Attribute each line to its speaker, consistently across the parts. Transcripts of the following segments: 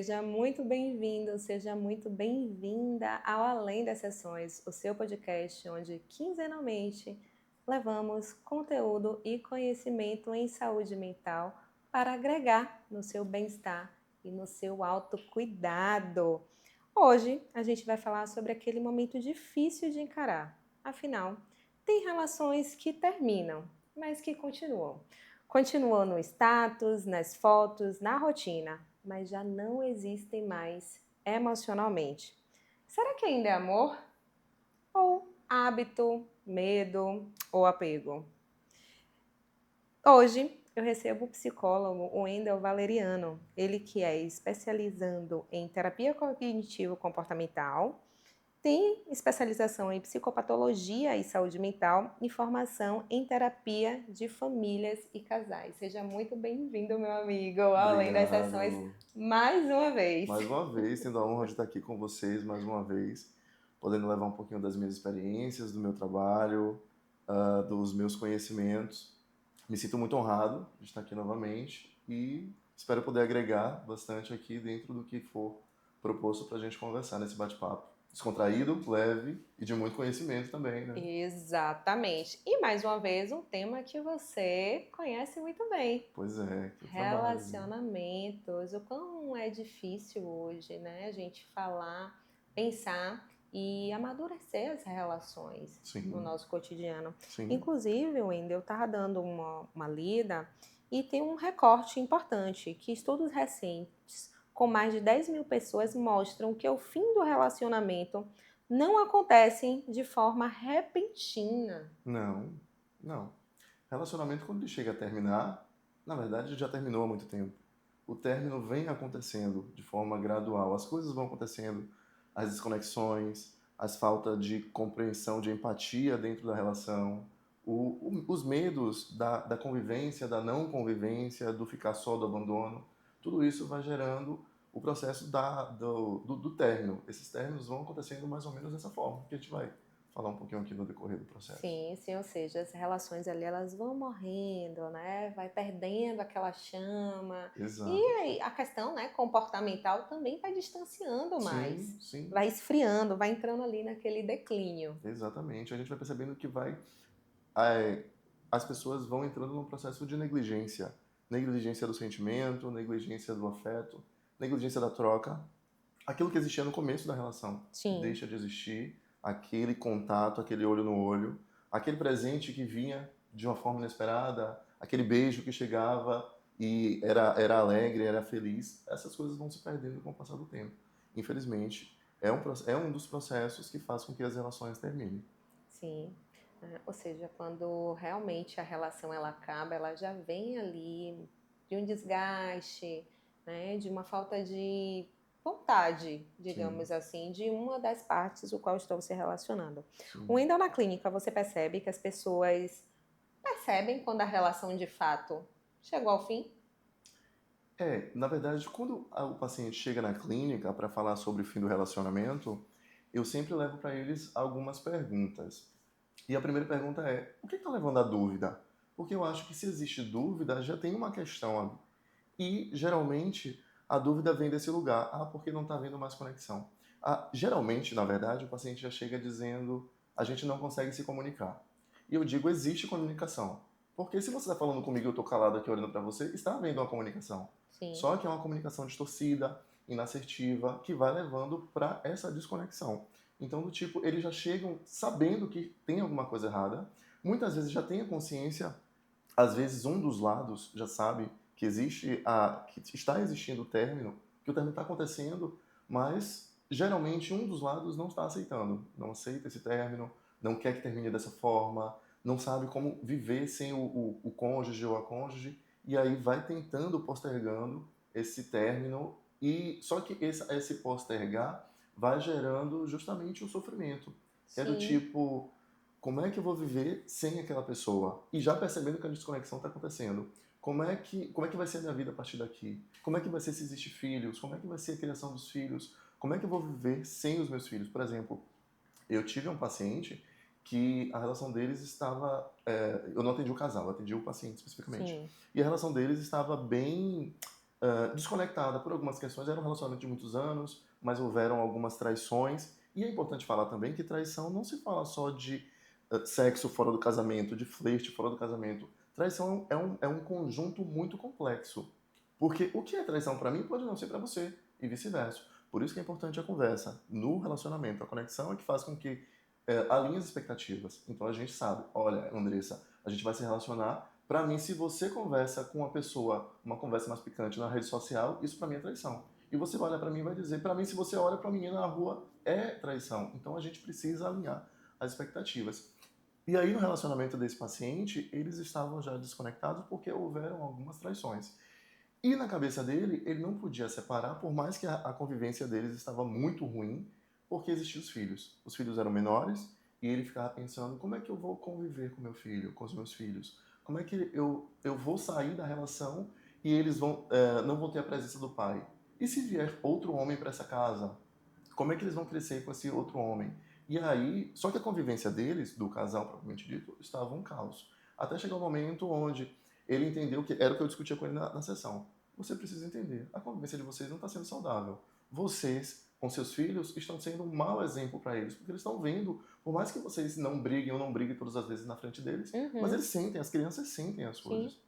Speaker 1: Seja muito bem-vindo, seja muito bem-vinda ao Além das Sessões, o seu podcast onde quinzenalmente levamos conteúdo e conhecimento em saúde mental para agregar no seu bem-estar e no seu autocuidado. Hoje a gente vai falar sobre aquele momento difícil de encarar. Afinal, tem relações que terminam, mas que continuam. Continuam no status, nas fotos, na rotina, mas já não existem mais emocionalmente. Será que ainda é amor? Ou hábito, medo ou apego? Hoje eu recebo o psicólogo Wendel Valeriano, ele que é especializando em terapia cognitivo-comportamental, tem especialização em psicopatologia e saúde mental e formação em terapia de famílias e casais. Seja muito bem-vindo, meu amigo, além das sessões,
Speaker 2: Obrigado.
Speaker 1: mais uma vez.
Speaker 2: Mais uma vez, tendo a honra de estar aqui com vocês mais uma vez, podendo levar um pouquinho das minhas experiências, do meu trabalho, dos meus conhecimentos. Me sinto muito honrado de estar aqui novamente e espero poder agregar bastante aqui dentro do que for proposto para a gente conversar nesse bate-papo. Descontraído, leve e de muito conhecimento também, né?
Speaker 1: Exatamente. E mais uma vez, um tema que você conhece muito bem.
Speaker 2: Pois é, que eu trabalho, né?
Speaker 1: Relacionamentos, o quão é difícil hoje, né? A gente falar, pensar e amadurecer as relações no
Speaker 2: Sim,
Speaker 1: nosso cotidiano.
Speaker 2: sim,
Speaker 1: Inclusive, Wendel, eu estava dando uma lida e tem um recorte importante que estudos recentes com mais de 10 mil pessoas mostram que o fim do relacionamento não acontece de forma repentina.
Speaker 2: não, não. Relacionamento, quando ele chega a terminar, na verdade já terminou há muito tempo. O término vem acontecendo de forma gradual. As coisas vão acontecendo, as desconexões, as faltas de compreensão, de empatia dentro da relação, os medos da convivência, da não convivência, do ficar só, do abandono. Tudo isso vai gerando o processo do término. Esses términos vão acontecendo mais ou menos dessa forma, que a gente vai falar um pouquinho aqui no decorrer do processo.
Speaker 1: Sim, sim, ou seja, as relações ali elas vão morrendo, né? Vai perdendo aquela chama. E
Speaker 2: Exato.
Speaker 1: aí, a questão, né, comportamental também vai distanciando mais,
Speaker 2: Sim, sim.
Speaker 1: vai esfriando, vai entrando ali naquele declínio.
Speaker 2: Exatamente. A gente vai percebendo que eh, as pessoas vão entrando num processo de negligência. Negligência do sentimento, negligência do afeto, negligência da troca. Aquilo que existia no começo da relação
Speaker 1: Sim,
Speaker 2: deixa de existir, aquele contato, aquele olho no olho, aquele presente que vinha de uma forma inesperada, aquele beijo que chegava e era alegre, era feliz. Essas coisas vão se perdendo com o passar do tempo. Infelizmente, é um dos processos que faz com que as relações terminem.
Speaker 1: sim. Ou seja, quando realmente a relação ela acaba, ela já vem ali de um desgaste, né, de uma falta de vontade,
Speaker 2: Sim,
Speaker 1: digamos assim, de uma das partes o qual estão se relacionando. O
Speaker 2: sim.
Speaker 1: Wendel na clínica, você percebe que as pessoas percebem quando a relação de fato chegou ao fim?
Speaker 2: Na verdade, quando o paciente chega na clínica para falar sobre o fim do relacionamento, eu sempre levo para eles algumas perguntas. E a primeira pergunta é: o que está levando à dúvida? Porque eu acho que se existe dúvida, já tem uma questão ali. E geralmente a dúvida vem desse lugar: ah, porque não está havendo mais conexão? Geralmente, na verdade, o paciente já chega dizendo: a gente não consegue se comunicar. E eu digo: existe comunicação. Porque se você está falando comigo e eu estou calado aqui olhando para você, está havendo uma comunicação.
Speaker 1: Sim,
Speaker 2: Só que é uma comunicação distorcida, inassertiva, que vai levando para essa desconexão. Então, do tipo, eles já chegam sabendo que tem alguma coisa errada, muitas vezes já tem a consciência, às vezes um dos lados já sabe que que está existindo o término, que o término está acontecendo, mas geralmente um dos lados não está aceitando, não aceita esse término, não quer que termine dessa forma, não sabe como viver sem o cônjuge ou a cônjuge, e aí vai tentando postergando esse término, e só que esse postergar vai gerando justamente o sofrimento, que é do
Speaker 1: sim,
Speaker 2: tipo, como é que eu vou viver sem aquela pessoa? E já percebendo que a desconexão está acontecendo. Como é que vai ser a minha vida a partir daqui? Como é que vai ser se existir filhos? Como é que vai ser a criação dos filhos? Como é que eu vou viver sem os meus filhos? Por exemplo, eu tive um paciente que a relação deles estava. Eu não atendi o casal, eu atendi o paciente especificamente.
Speaker 1: sim.
Speaker 2: E a relação deles estava bem. desconectada por algumas questões. Era um relacionamento de muitos anos, mas houveram algumas traições. E é importante falar também que traição não se fala só de sexo fora do casamento, de flerte fora do casamento. Traição é um conjunto muito complexo. Porque o que é traição para mim pode não ser para você, e vice-versa. Por isso que é importante a conversa no relacionamento. A conexão é que faz com que alinhe as expectativas. Então a gente sabe, olha, Andressa, a gente vai se relacionar. Para mim, se você conversa com uma pessoa, uma conversa mais picante na rede social, isso para mim é traição. E você vai olhar para mim e vai dizer, para mim, se você olha para uma menina na rua, é traição. Então a gente precisa alinhar as expectativas. E aí, no relacionamento desse paciente, eles estavam já desconectados porque houveram algumas traições. E na cabeça dele, ele não podia separar, por mais que a convivência deles estava muito ruim, porque existiam os filhos. Os filhos eram menores e ele ficava pensando: como é que eu vou conviver com meu filho, com os meus filhos? Como é que eu vou sair da relação e eles não vão ter a presença do pai? E se vier outro homem para essa casa? Como é que eles vão crescer com esse outro homem? E aí, só que a convivência deles, do casal propriamente dito, estava um caos. Até chegar um momento onde ele entendeu que era o que eu discutia com ele na sessão. Você precisa entender, a convivência de vocês não está sendo saudável. Vocês, com seus filhos, estão sendo um mau exemplo para eles, porque eles estão vendo, por mais que vocês não briguem ou não briguem todas as vezes na frente deles, mas eles sentem, as crianças sentem as
Speaker 1: Sim.
Speaker 2: coisas.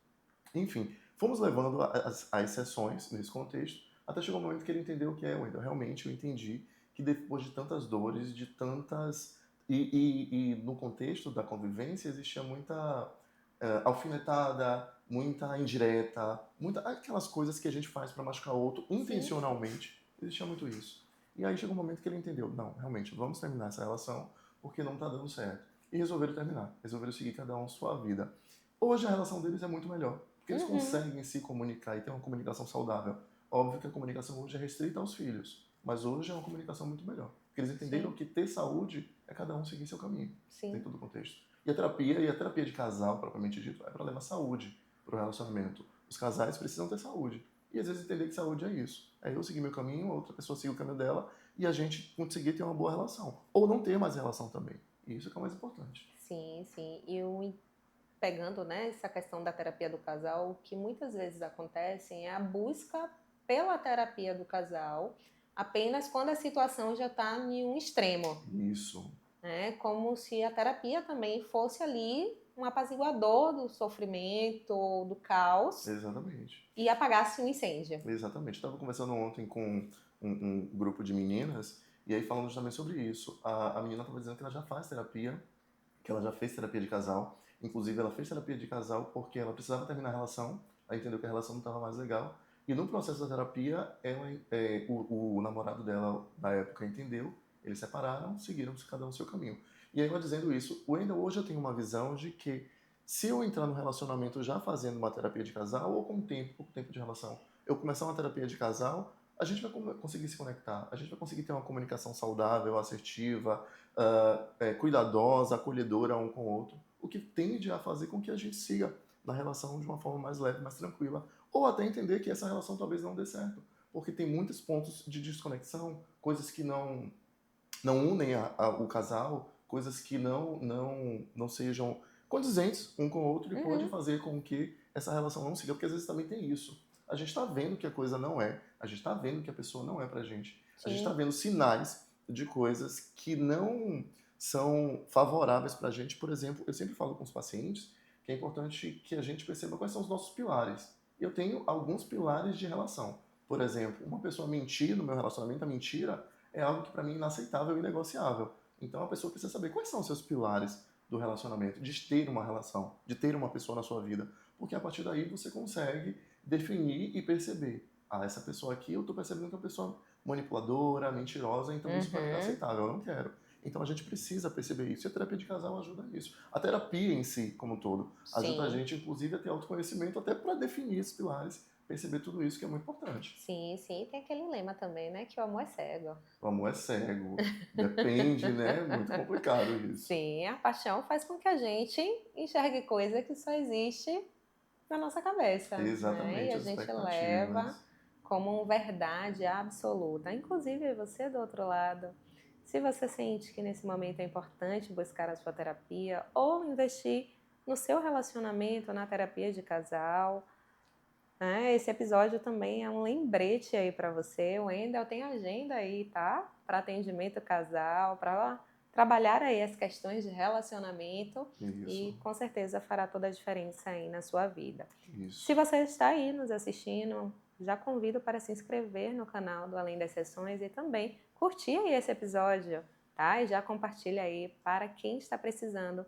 Speaker 2: Enfim, fomos levando as sessões nesse contexto, até chegou um momento que ele entendeu que Wendel, realmente eu entendi que depois de tantas dores, de tantas... E no contexto da convivência existia muita alfinetada, muita indireta, aquelas coisas que a gente faz para machucar o outro intencionalmente. Existia muito isso. E aí chegou um momento que ele entendeu, não, realmente, vamos terminar essa relação porque não está dando certo. E resolveram terminar, resolveram seguir cada um sua vida. Hoje a relação deles é muito melhor, porque eles conseguem se comunicar e ter uma comunicação saudável. Óbvio que a comunicação hoje é restrita aos filhos, mas hoje é uma comunicação muito melhor. Porque eles entenderam
Speaker 1: Sim.
Speaker 2: que ter saúde é cada um seguir seu caminho,
Speaker 1: Sim.
Speaker 2: dentro do contexto. E a terapia de casal, propriamente dito, é para levar saúde para o relacionamento. Os casais precisam ter saúde. E às vezes entender que saúde é isso. É eu seguir meu caminho, a outra pessoa seguir o caminho dela, e a gente conseguir ter uma boa relação. Ou não ter mais relação também. E isso que é o mais importante.
Speaker 1: Sim, sim. Pegando, né, essa questão da terapia do casal, o que muitas vezes acontece é a busca pela terapia do casal apenas quando a situação já está em um extremo.
Speaker 2: Isso.
Speaker 1: Né? Como se a terapia também fosse ali um apaziguador do sofrimento, do caos.
Speaker 2: Exatamente.
Speaker 1: E apagasse um incêndio.
Speaker 2: Exatamente. Estava conversando ontem com um grupo de meninas e aí falando justamente sobre isso. A menina estava dizendo que ela já faz terapia, que ela já fez terapia de casal. Inclusive, ela fez terapia de casal porque ela precisava terminar a relação, aí entendeu que a relação não estava mais legal. E no processo da terapia, o namorado dela, na época, entendeu, eles separaram, seguiram cada um o seu caminho. E aí, ela dizendo isso, hoje eu tenho uma visão de que se eu entrar no relacionamento já fazendo uma terapia de casal, ou com pouco tempo de relação, eu começar uma terapia de casal, a gente vai conseguir se conectar, a gente vai conseguir ter uma comunicação saudável, assertiva, cuidadosa, acolhedora um com o outro, o que tende a fazer com que a gente siga na relação de uma forma mais leve, mais tranquila, ou até entender que essa relação talvez não dê certo, porque tem muitos pontos de desconexão, coisas que não unem o casal, coisas que não sejam condizentes um com o outro e pode fazer com que essa relação não siga, porque às vezes também tem isso. A gente está vendo que a coisa não é, a gente está vendo que a pessoa não é pra gente, a gente está vendo sinais de coisas que não são favoráveis pra gente. Por exemplo, eu sempre falo com os pacientes que é importante que a gente perceba quais são os nossos pilares. Eu tenho alguns pilares de relação. Por exemplo, uma pessoa mentir no meu relacionamento, a mentira é algo que para mim é inaceitável e inegociável. Então a pessoa precisa saber quais são os seus pilares do relacionamento, de ter uma relação, de ter uma pessoa na sua vida, porque a partir daí você consegue definir e perceber, essa pessoa aqui eu estou percebendo que é uma pessoa manipuladora, mentirosa, então isso para mim é inaceitável, eu não quero. Então a gente precisa perceber isso e a terapia de casal ajuda nisso. A terapia em si, como um todo, ajuda a gente inclusive a ter autoconhecimento até para definir esses pilares, perceber tudo isso que é muito importante.
Speaker 1: Sim, sim. Tem aquele lema também, né? Que o amor é cego.
Speaker 2: O amor é cego. Depende, né? Muito complicado isso.
Speaker 1: Sim, a paixão faz com que a gente enxergue coisa que só existe na nossa cabeça.
Speaker 2: Exatamente,
Speaker 1: né? E a
Speaker 2: as
Speaker 1: gente leva
Speaker 2: expectativas.
Speaker 1: como verdade absoluta. Inclusive, você do outro lado, se você sente que nesse momento é importante buscar a sua terapia ou investir no seu relacionamento, na terapia de casal, Esse episódio também é um lembrete aí para você. O Wendel tem agenda aí, tá? Para atendimento casal, para trabalhar aí as questões de relacionamento e
Speaker 2: Isso,
Speaker 1: com certeza fará toda a diferença aí na sua vida. Se
Speaker 2: isso.
Speaker 1: você está aí nos assistindo, já convido para se inscrever no canal do Além das Sessões e também curtir aí esse episódio, tá? E já compartilha aí para quem está precisando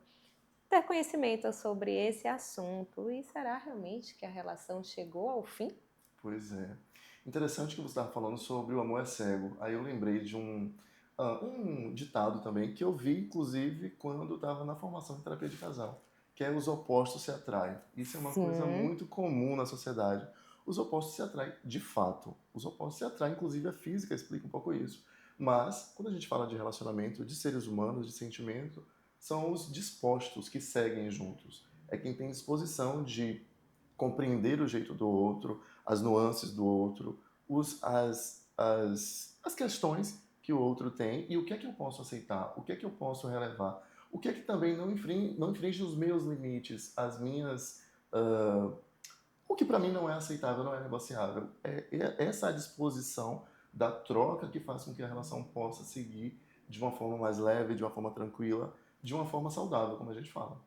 Speaker 1: ter conhecimento sobre esse assunto. E será realmente que a relação chegou ao fim?
Speaker 2: Pois é. Interessante que você estava falando sobre o amor é cego. Aí eu lembrei de um ditado também que eu vi, inclusive, quando estava na formação de terapia de casal, que é os opostos se atraem. Isso é uma coisa
Speaker 1: Sim.
Speaker 2: muito comum na sociedade. Os opostos se atraem, de fato. Os opostos se atraem, inclusive a física explica um pouco isso. Mas, quando a gente fala de relacionamento, de seres humanos, de sentimento, são os dispostos que seguem juntos. É quem tem disposição de compreender o jeito do outro, as nuances do outro, as questões que o outro tem e o que é que eu posso aceitar, o que é que eu posso relevar, o que é que também não infringe os meus limites, as minhas. O que para mim não é aceitável, não é negociável. É essa disposição da troca que faz com que a relação possa seguir de uma forma mais leve, de uma forma tranquila, de uma forma saudável, como a gente fala.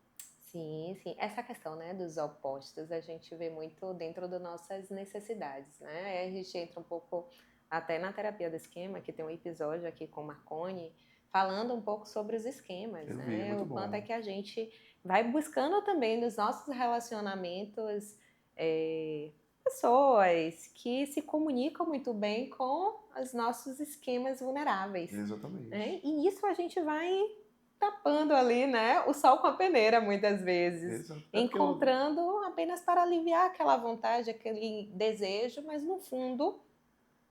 Speaker 1: Sim, sim. Essa questão, né, dos opostos, a gente vê muito dentro das nossas necessidades, né? Aí a gente entra um pouco até na terapia do esquema, que tem um episódio aqui com o Marconi, falando um pouco sobre os esquemas,
Speaker 2: Eu vi,
Speaker 1: né?
Speaker 2: muito
Speaker 1: O quanto é
Speaker 2: bom.
Speaker 1: que a gente vai buscando também nos nossos relacionamentos pessoas que se comunicam muito bem com os nossos esquemas vulneráveis, né?
Speaker 2: Exatamente.
Speaker 1: E isso a gente vai tapando ali, né, o sol com a peneira muitas vezes,
Speaker 2: Exato. É porque eu,
Speaker 1: encontrando apenas para aliviar aquela vontade, aquele desejo, mas no fundo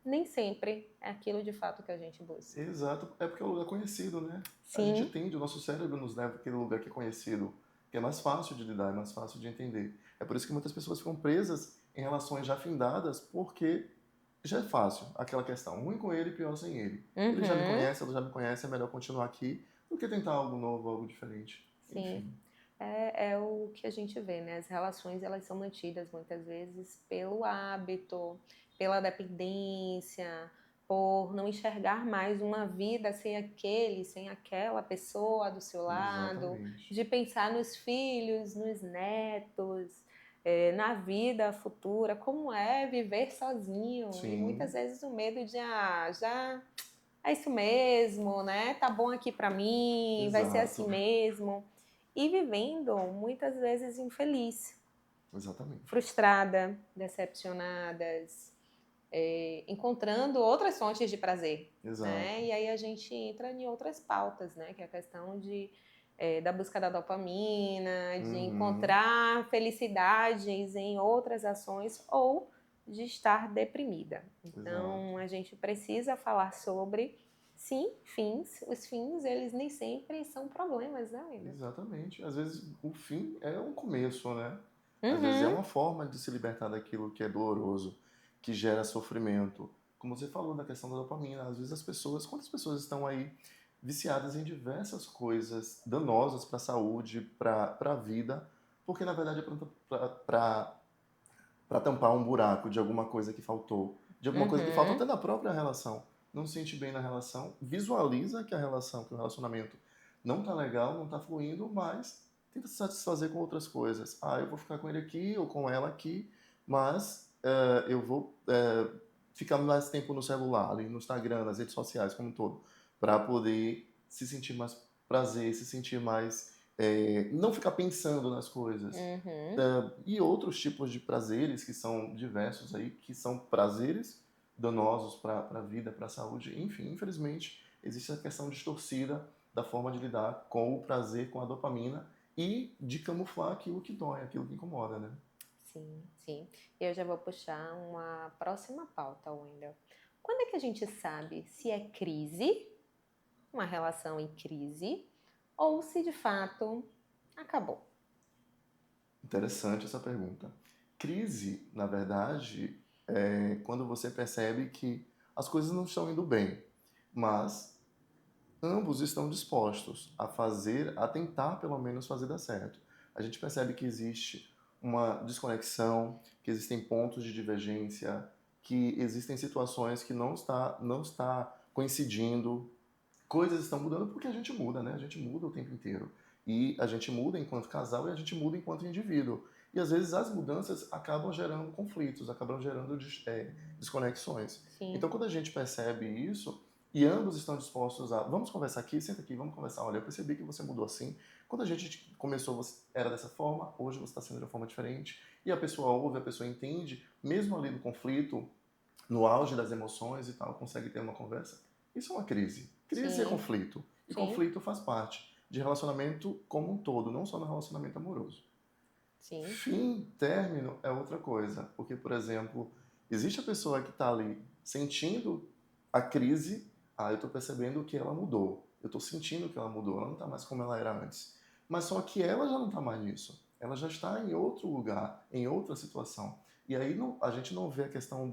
Speaker 1: nem sempre é aquilo de fato que a gente busca.
Speaker 2: Exato, é porque é um lugar conhecido, né? A gente
Speaker 1: Sim.
Speaker 2: tende, o nosso cérebro nos leva para aquele lugar que é conhecido, que é mais fácil de lidar, é mais fácil de entender. É por isso que muitas pessoas ficam presas em relações já findadas, porque já é fácil aquela questão, ruim com ele, pior sem ele. Ele já me
Speaker 1: Uhum.
Speaker 2: conhece, ela já me conhece, é melhor continuar aqui do que tentar algo novo, algo diferente.
Speaker 1: Sim.
Speaker 2: Enfim,
Speaker 1: É o que a gente vê, né? As relações elas são mantidas muitas vezes pelo hábito, pela dependência, por não enxergar mais uma vida sem aquele, sem aquela pessoa do seu lado,
Speaker 2: exatamente.
Speaker 1: de pensar nos filhos, nos netos, na vida futura, como é viver sozinho. E muitas
Speaker 2: Sim,
Speaker 1: vezes o medo de, já é isso mesmo, né? Tá bom aqui pra mim, vai ser assim
Speaker 2: exato,
Speaker 1: mesmo. E vivendo muitas vezes infeliz,
Speaker 2: exatamente.
Speaker 1: frustrada, decepcionadas, encontrando outras fontes de prazer,
Speaker 2: Exato.
Speaker 1: né? E aí a gente entra em outras pautas, né? Que é a questão da busca da dopamina, de
Speaker 2: Uhum,
Speaker 1: encontrar felicidades em outras ações ou de estar deprimida.
Speaker 2: exato.
Speaker 1: Então a gente precisa falar sobre, sim, fins. Os fins, eles nem sempre são problemas, né, ainda?
Speaker 2: Exatamente. Às vezes o fim é um começo, né? Às vezes é
Speaker 1: Uhum,
Speaker 2: uma forma de se libertar daquilo que é doloroso, que gera sofrimento. Como você falou da questão da dopamina, às vezes quantas pessoas estão aí viciadas em diversas coisas danosas para a saúde, para a vida, porque na verdade é para tampar um buraco de alguma coisa que faltou, de alguma coisa que falta
Speaker 1: uhum.
Speaker 2: até na própria relação. Não se sente bem na relação, visualiza que a relação, que o relacionamento não tá legal, não tá fluindo, mas tenta se satisfazer com outras coisas. Ah, eu vou ficar com ele aqui ou com ela aqui, mas eu vou ficar mais tempo no celular, ali no Instagram, nas redes sociais como um todo, para poder se sentir mais prazer, se sentir mais não ficar pensando nas coisas.
Speaker 1: Uhum.
Speaker 2: E outros tipos de prazeres que são diversos aí, que são prazeres danosos para a vida, para a saúde. Enfim, infelizmente, existe a questão distorcida da forma de lidar com o prazer, com a dopamina e de camuflar aquilo que dói, aquilo que incomoda, né?
Speaker 1: Sim, sim. Eu já vou puxar uma próxima pauta, Wendel. Quando é que a gente sabe se é crise, uma relação em crise, ou se de fato acabou?
Speaker 2: Interessante essa pergunta. Crise, na verdade, é quando você percebe que as coisas não estão indo bem, mas ambos estão dispostos a fazer, a tentar pelo menos fazer dar certo. A gente percebe que existe uma desconexão, que existem pontos de divergência, que existem situações que não está coincidindo, coisas estão mudando porque a gente muda, né? A gente muda o tempo inteiro. E a gente muda enquanto casal e a gente muda enquanto indivíduo. E às vezes as mudanças acabam gerando conflitos, acabam gerando desconexões.
Speaker 1: Sim,
Speaker 2: Então quando a gente percebe isso e ambos estão dispostos a, vamos conversar aqui, senta aqui, vamos conversar. Olha, eu percebi que você mudou assim. Quando a gente começou, você era dessa forma, hoje você está sendo de uma forma diferente. E a pessoa ouve, a pessoa entende, mesmo ali no conflito, no auge das emoções e tal, consegue ter uma conversa. Isso é uma crise. Crise é
Speaker 1: sim,
Speaker 2: conflito. E
Speaker 1: sim,
Speaker 2: conflito faz parte de relacionamento como um todo, não só no relacionamento amoroso.
Speaker 1: sim.
Speaker 2: Fim, término é outra coisa. Porque, por exemplo, existe a pessoa que está ali sentindo a crise, eu estou percebendo que ela mudou. Eu estou sentindo que ela mudou, ela não está mais como ela era antes. Mas só que ela já não está mais nisso. Ela já está em outro lugar, em outra situação. E aí a gente não vê a questão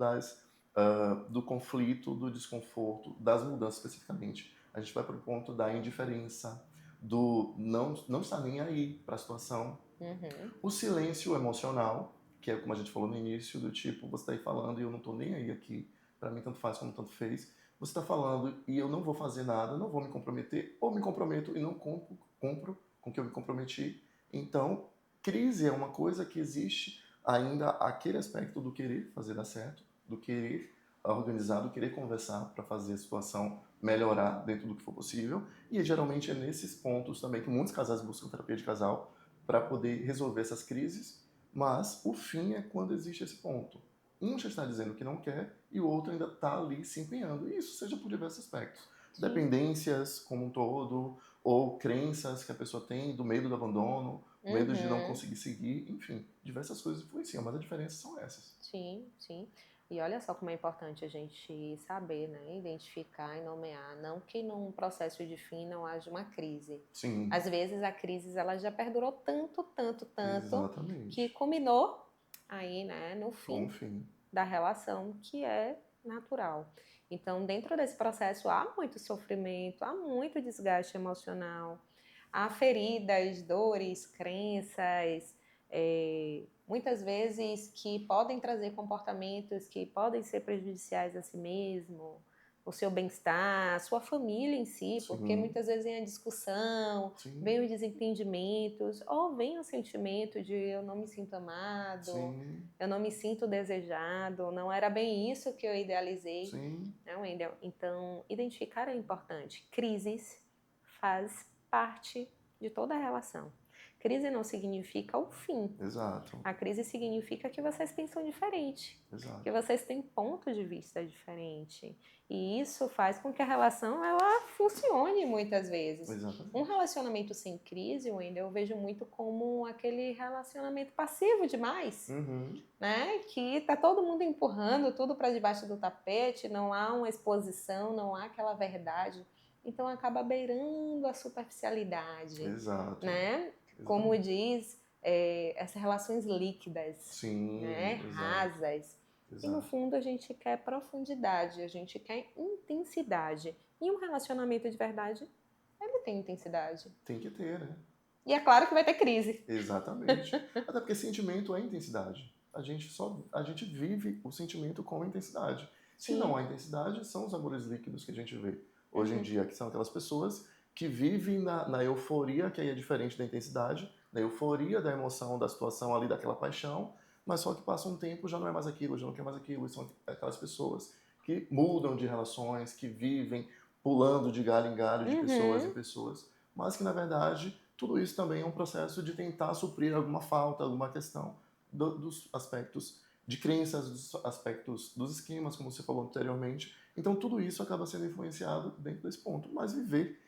Speaker 2: do conflito, do desconforto, das mudanças especificamente. A gente vai para o ponto da indiferença, do não estar nem aí para a situação.
Speaker 1: Uhum.
Speaker 2: O silêncio emocional, que é como a gente falou no início, do tipo, você está aí falando e eu não estou nem aí aqui, para mim tanto faz como tanto fez. Você está falando e eu não vou fazer nada, não vou me comprometer, ou me comprometo e não cumpro com o que eu me comprometi. Então, crise é uma coisa que existe ainda aquele aspecto do querer fazer dar certo, do querer organizar, do querer conversar para fazer a situação melhorar dentro do que for possível. E geralmente é nesses pontos também que muitos casais buscam terapia de casal, para poder resolver essas crises, mas o fim é quando existe esse ponto. Um já está dizendo que não quer e o outro ainda está ali se empenhando. E isso seja por diversos aspectos.
Speaker 1: Sim.
Speaker 2: Dependências como um todo, ou crenças que a pessoa tem do medo do abandono, o medo de não
Speaker 1: Uhum.
Speaker 2: conseguir seguir, enfim, diversas coisas influenciam, mas as diferenças são essas.
Speaker 1: Sim, sim. E olha só como é importante a gente saber, né? Identificar e nomear. Não que num processo de fim não haja uma crise.
Speaker 2: Sim,
Speaker 1: Às vezes a crise ela já perdurou tanto, tanto, tanto, que
Speaker 2: exatamente.
Speaker 1: culminou aí, né, no
Speaker 2: Com o
Speaker 1: fim
Speaker 2: fim.
Speaker 1: da relação, que é natural. Então, dentro desse processo há muito sofrimento, há muito desgaste emocional, há feridas, dores, crenças, muitas vezes que podem trazer comportamentos que podem ser prejudiciais a si mesmo, o seu bem-estar, a sua família em si, porque
Speaker 2: Sim,
Speaker 1: muitas vezes vem a discussão, vem
Speaker 2: sim,
Speaker 1: os desentendimentos, ou vem o sentimento de eu não me sinto amado,
Speaker 2: sim,
Speaker 1: eu não me sinto desejado, não era bem isso que eu idealizei,
Speaker 2: sim,
Speaker 1: né, Wendel? Então, identificar é importante. Crises faz parte de toda a relação. Crise não significa o fim.
Speaker 2: exato,
Speaker 1: A crise significa que vocês pensam diferente, que
Speaker 2: exato,
Speaker 1: vocês têm ponto de vista diferente. E isso faz com que a relação ela funcione muitas vezes. Um
Speaker 2: exatamente.
Speaker 1: relacionamento sem crise, Wendel, eu vejo muito como aquele relacionamento passivo demais,
Speaker 2: Uhum.
Speaker 1: né? Que tá todo mundo empurrando tudo para debaixo do tapete, não há uma exposição, não há aquela verdade. Então acaba beirando a superficialidade,
Speaker 2: Exato,
Speaker 1: né? Como
Speaker 2: exatamente.
Speaker 1: diz, essas relações líquidas, né?
Speaker 2: Sim, exato,
Speaker 1: Rasas. E no
Speaker 2: exato.
Speaker 1: fundo a gente quer profundidade, a gente quer intensidade. E um relacionamento de verdade, ele tem intensidade.
Speaker 2: Tem que ter, né?
Speaker 1: E é claro que vai ter crise.
Speaker 2: Exatamente. Até porque sentimento é intensidade. A gente vive o sentimento com intensidade. Se não
Speaker 1: Sim.
Speaker 2: há intensidade, são os amores líquidos que a gente vê hoje em
Speaker 1: Uhum.
Speaker 2: dia, que são aquelas pessoas que vivem na euforia, que aí é diferente da intensidade, na euforia da emoção, da situação ali, daquela paixão, mas só que passa um tempo, já não é mais aquilo, já não quer mais aquilo, e são aquelas pessoas que mudam de relações, que vivem pulando de galho em galho, de pessoas em
Speaker 1: Uhum.
Speaker 2: pessoas, mas que na verdade tudo isso também é um processo de tentar suprir alguma falta, alguma questão dos aspectos de crenças, dos aspectos dos esquemas, como você falou anteriormente. Então, tudo isso acaba sendo influenciado dentro desse ponto. Mas viver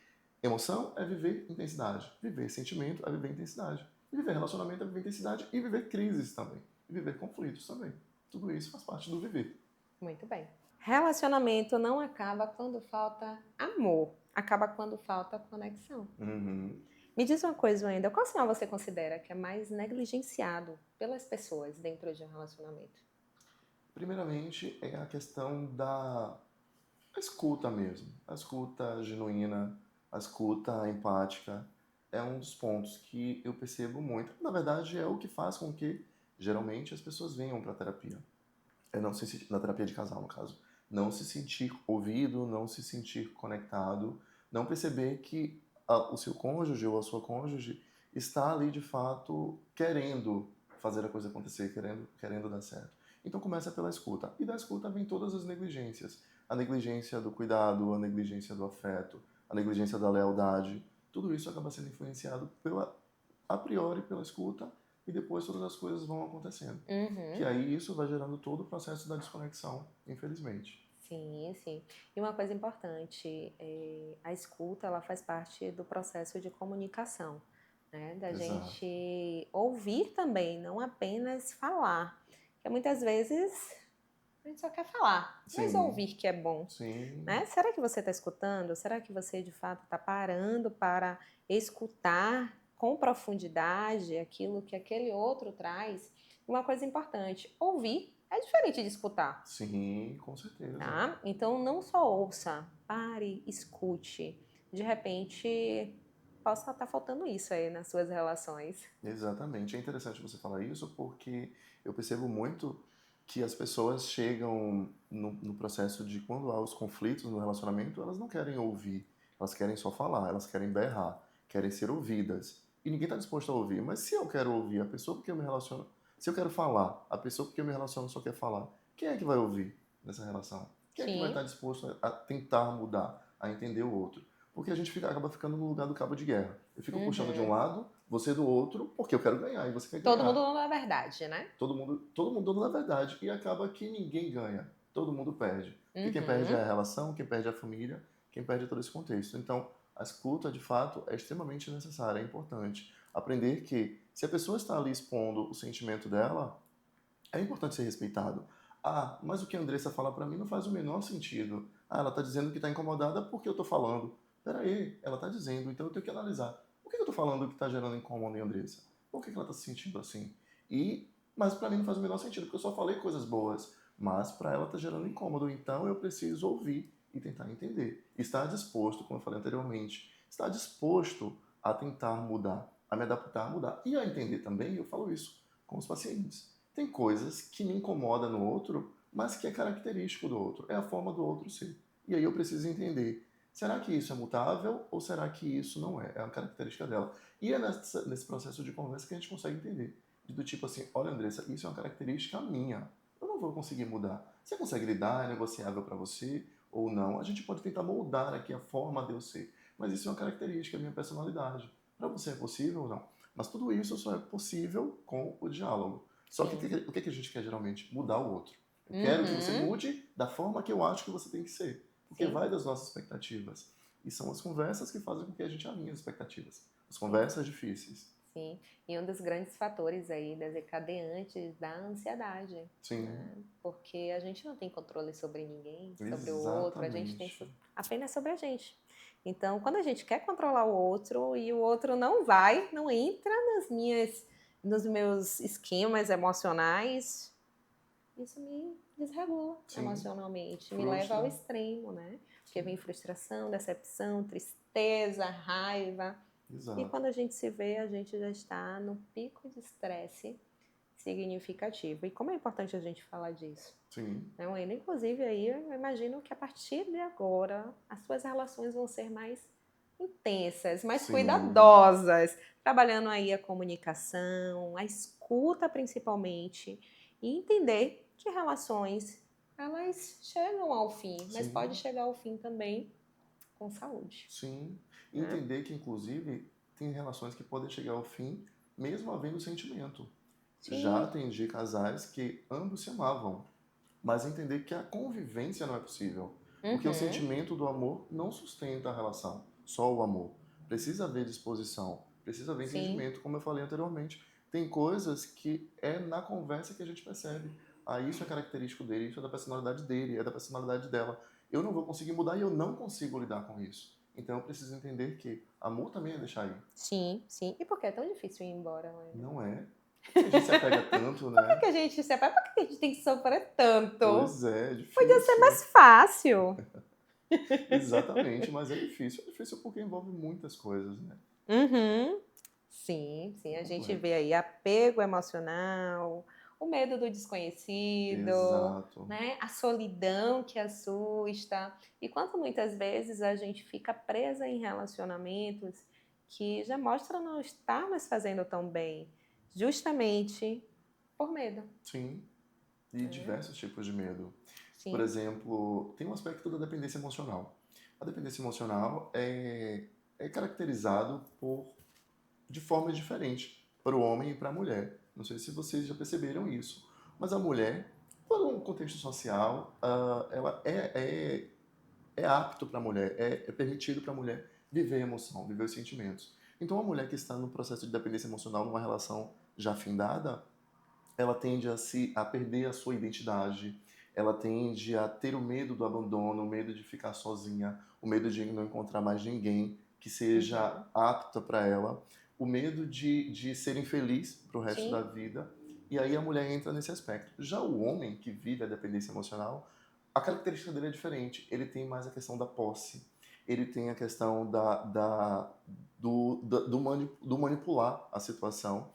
Speaker 2: emoção é viver intensidade. Viver sentimento é viver intensidade. E viver relacionamento é viver intensidade e viver crises também. E viver conflitos também. Tudo isso faz parte do viver.
Speaker 1: Muito bem. Relacionamento não acaba quando falta amor, acaba quando falta conexão.
Speaker 2: Uhum.
Speaker 1: Me diz uma coisa ainda, qual sinal você considera que é mais negligenciado pelas pessoas dentro de um relacionamento?
Speaker 2: Primeiramente, é a questão da a escuta mesmo, a escuta genuína, a escuta empática é um dos pontos que eu percebo muito. Na verdade, é o que faz com que Geralmente as pessoas venham para terapia. Não se sentir, na terapia de casal, no caso. Não se sentir ouvido, não se sentir conectado, não perceber que o seu cônjuge ou a sua cônjuge está ali de fato querendo fazer a coisa acontecer, querendo dar certo. Então começa pela escuta. E da escuta vem todas as negligências. A negligência do cuidado, a negligência do afeto, a negligência da lealdade. Tudo isso acaba sendo influenciado a priori pela escuta e depois todas as coisas vão acontecendo. Que aí isso vai gerando todo o processo da desconexão, infelizmente.
Speaker 1: Sim, sim. E uma coisa importante, a escuta, ela faz parte do processo de comunicação, né? Da
Speaker 2: Exato.
Speaker 1: gente ouvir também, não apenas falar. Porque muitas vezes a gente só quer falar, mas
Speaker 2: Sim.
Speaker 1: ouvir que é bom,
Speaker 2: Sim.
Speaker 1: né? Será que você está escutando? Será que você, de fato, está parando para escutar com profundidade aquilo que aquele outro traz? Uma coisa importante, ouvir é diferente de escutar.
Speaker 2: Sim, com certeza.
Speaker 1: Tá? Então, não só ouça, pare, escute. De repente, possa estar faltando isso aí nas suas relações.
Speaker 2: Exatamente. É interessante você falar isso porque eu percebo muito que as pessoas chegam no processo de quando há os conflitos no relacionamento, elas não querem ouvir, elas querem só falar, elas querem berrar, querem ser ouvidas. E ninguém está disposto a ouvir. Mas se eu quero ouvir a pessoa porque eu me relaciono, se eu quero falar, a pessoa porque eu me relaciono só quer falar, quem é que vai ouvir nessa relação? Quem é que vai estar disposto a tentar mudar, a entender o outro? Porque a gente acaba ficando no lugar do cabo de guerra. Eu fico puxando de um lado, você do outro, porque eu quero ganhar e você quer ganhar.
Speaker 1: Todo mundo não é verdade, né?
Speaker 2: Todo mundo não é verdade. E acaba que ninguém ganha. Todo mundo perde. Porque quem perde é a relação, quem perde é a família, quem perde é todo esse contexto. Então, a escuta, de fato, é extremamente necessária, é importante. Aprender que, se a pessoa está ali expondo o sentimento dela, é importante ser respeitado. Ah, mas o que a Andressa fala pra mim não faz o menor sentido. Ah, ela tá dizendo que tá incomodada porque eu tô falando. Peraí, ela tá dizendo, então eu tenho que analisar. Por que eu tô falando que tá gerando incômodo em Andressa? Por que ela tá se sentindo assim? Mas pra mim não faz o menor sentido, porque eu só falei coisas boas. Mas pra ela tá gerando incômodo, então eu preciso ouvir e tentar entender. Estar disposto, como eu falei anteriormente, estar disposto a tentar mudar, a me adaptar a mudar. E a entender também, eu falo isso com os pacientes. Tem coisas que me incomodam no outro, mas que é característico do outro, é a forma do outro ser. E aí eu preciso entender, será que isso é mutável ou será que isso não é? É uma característica dela. E é nesse processo de conversa que a gente consegue entender. Do tipo assim, olha Andressa, isso é uma característica minha. Eu não vou conseguir mudar. Você consegue lidar, é negociável para você ou não? A gente pode tentar moldar aqui a forma de eu ser. Mas isso é uma característica, minha personalidade. Para você é possível ou não? Mas tudo isso só é possível com o diálogo. Só que o que a gente quer geralmente? Mudar o outro. Eu quero que você mude da forma que eu acho que você tem que ser. Porque vai das nossas expectativas. E são as conversas que fazem com que a gente alinhe as expectativas. As conversas difíceis.
Speaker 1: Sim, e um dos grandes fatores aí desencadeantes da ansiedade.
Speaker 2: Sim.
Speaker 1: Né? Porque a gente não tem controle sobre ninguém, sobre
Speaker 2: Exatamente.
Speaker 1: o outro, a gente tem apenas sobre a gente. Então, quando a gente quer controlar o outro e o outro não vai, não entra nos meus esquemas emocionais, isso me desregula emocionalmente, me leva ao extremo, né? Porque vem frustração, decepção, tristeza, raiva.
Speaker 2: Exato.
Speaker 1: E quando a gente se vê, a gente já está no pico de estresse significativo. E como é importante a gente falar disso?
Speaker 2: Sim.
Speaker 1: Não, inclusive, aí eu imagino que a partir de agora as suas relações vão ser mais intensas, mais cuidadosas, trabalhando aí a comunicação, a escuta principalmente, e entender que relações, elas chegam ao fim, mas pode chegar ao fim também com saúde.
Speaker 2: Sim. E entender que, inclusive, tem relações que podem chegar ao fim mesmo havendo sentimento. Sim. Já atendi casais que ambos se amavam, mas entender que a convivência não é possível. Porque o sentimento do amor não sustenta a relação, só o amor. Precisa haver disposição, precisa haver entendimento, como eu falei anteriormente. Tem coisas que é na conversa que a gente percebe. Ah, isso é característico dele, isso é da personalidade dele, é da personalidade dela. Eu não vou conseguir mudar e eu não consigo lidar com isso. Então eu preciso entender que amor também é deixar ir.
Speaker 1: Sim, sim. E por que é tão difícil ir embora, Wendel?
Speaker 2: Não é. Por que a gente se apega tanto, né?
Speaker 1: Por que a gente se apega? Por que a gente tem que sofrer tanto?
Speaker 2: Pois é difícil.
Speaker 1: Podia ser mais fácil.
Speaker 2: Exatamente, mas é difícil. É difícil porque envolve muitas coisas, né?
Speaker 1: Sim, sim, a gente vê
Speaker 2: Complexo.
Speaker 1: aí apego emocional, o medo do desconhecido,
Speaker 2: Exato.
Speaker 1: né, a solidão que assusta. E quanto muitas vezes a gente fica presa em relacionamentos que já mostram não estar mais fazendo tão bem, justamente por medo,
Speaker 2: Sim. E
Speaker 1: né.
Speaker 2: diversos tipos de medo. Por
Speaker 1: Sim,
Speaker 2: exemplo, tem um aspecto da dependência emocional. A dependência emocional é caracterizado de formas diferentes para o homem e para a mulher. Não sei se vocês já perceberam isso. Mas a mulher, por um contexto social, ela é apto para a mulher, é permitido para a mulher viver a emoção, viver os sentimentos. Então, a mulher que está no processo de dependência emocional, numa relação já findada, ela tende a perder a sua identidade, ela tende a ter o medo do abandono, o medo de ficar sozinha, o medo de não encontrar mais ninguém que seja
Speaker 1: uhum,
Speaker 2: apta para ela, o medo de ser infeliz para o resto da
Speaker 1: sim,
Speaker 2: vida. E aí a mulher entra nesse aspecto. Já o homem que vive a dependência emocional, a característica dele é diferente. Ele tem mais a questão da posse, ele tem a questão do manipular a situação,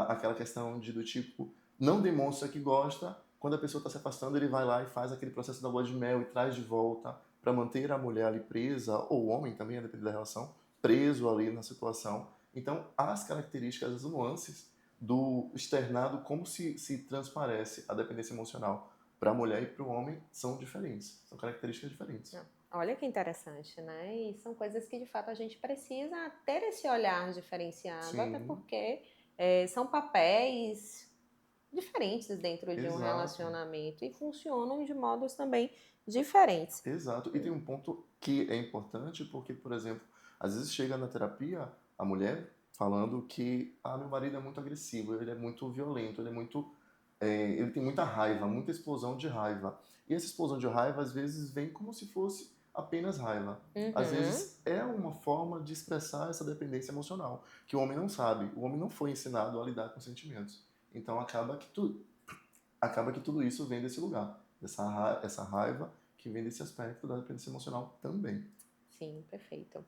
Speaker 2: aquela questão do tipo, não demonstra que gosta, quando a pessoa está se afastando, ele vai lá e faz aquele processo da lua de mel e traz de volta para manter a mulher ali presa, ou o homem também, a depender da relação, preso ali na situação. Então, as características, as nuances do externado, como se transparece a dependência emocional para a mulher e para o homem, são diferentes, são características diferentes.
Speaker 1: não. Olha que interessante, né, e são coisas que de fato a gente precisa ter esse olhar diferenciado, até
Speaker 2: Sim,
Speaker 1: porque, são papéis diferentes dentro de um
Speaker 2: exato.
Speaker 1: relacionamento e funcionam de modos também diferentes.
Speaker 2: Exato. E tem um ponto que é importante porque, por exemplo, às vezes chega na terapia a mulher falando que meu marido é muito agressivo, ele é muito violento, ele tem muita raiva, muita explosão de raiva. E essa explosão de raiva às vezes vem como se fosse apenas raiva. Às
Speaker 1: Uhum,
Speaker 2: vezes é uma forma de expressar essa dependência emocional, que o homem não sabe, o homem não foi ensinado a lidar com sentimentos. Então acaba que tudo isso vem desse lugar, essa raiva que vem desse aspecto da dependência emocional também.
Speaker 1: sim, perfeito.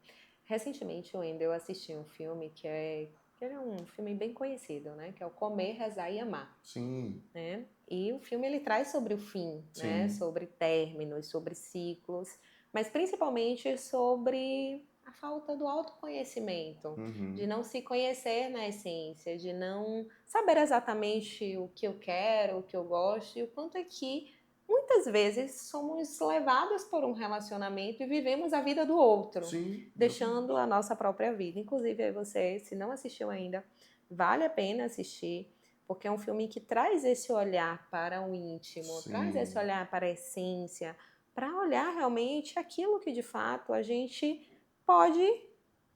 Speaker 1: Recentemente, Wendel, eu assisti um filme que ele é um filme bem conhecido, né, que é o Comer, Rezar e Amar,
Speaker 2: Sim,
Speaker 1: né, e o filme ele traz sobre o fim, né,
Speaker 2: sim.
Speaker 1: sobre términos, sobre ciclos, mas principalmente sobre a falta do autoconhecimento, de
Speaker 2: Uhum.
Speaker 1: não se conhecer na essência, de não saber exatamente o que eu quero, o que eu gosto e o quanto é que muitas vezes somos levados por um relacionamento e vivemos a vida do outro,
Speaker 2: Sim,
Speaker 1: deixando
Speaker 2: exatamente.
Speaker 1: a nossa própria vida. Inclusive, aí você, se não assistiu ainda, vale a pena assistir, porque é um filme que traz esse olhar para o íntimo, traz esse
Speaker 2: Sim,
Speaker 1: olhar para a essência, para olhar realmente aquilo que de fato a gente pode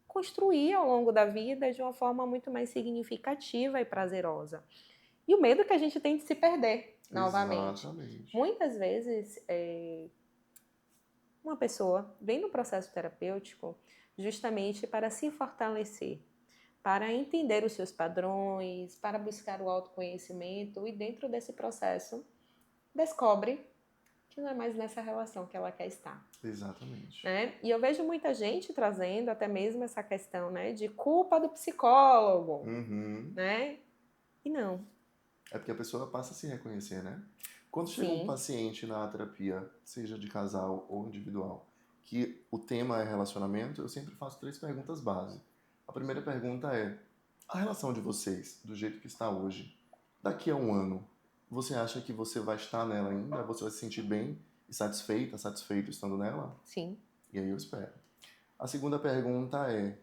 Speaker 1: construir ao longo da vida de uma forma muito mais significativa e prazerosa. E o medo que a gente tem de se perder novamente.
Speaker 2: exatamente.
Speaker 1: Muitas vezes, uma pessoa vem no processo terapêutico justamente para se fortalecer, para entender os seus padrões, para buscar o autoconhecimento e dentro desse processo descobre que não é mais nessa relação que ela quer estar,
Speaker 2: Exatamente.
Speaker 1: né? E eu vejo muita gente trazendo até mesmo essa questão, né, de culpa do psicólogo,
Speaker 2: Uhum.
Speaker 1: né? E não.
Speaker 2: É porque a pessoa passa a se reconhecer, né? Quando chega um
Speaker 1: Sim,
Speaker 2: paciente na terapia, seja de casal ou individual, que o tema é relacionamento, eu sempre faço 3 perguntas base. A primeira pergunta é: a relação de vocês, do jeito que está hoje, daqui a um ano, você acha que você vai estar nela ainda? Você vai se sentir bem e satisfeita, satisfeito estando nela?
Speaker 1: sim.
Speaker 2: E aí eu espero. A segunda pergunta é: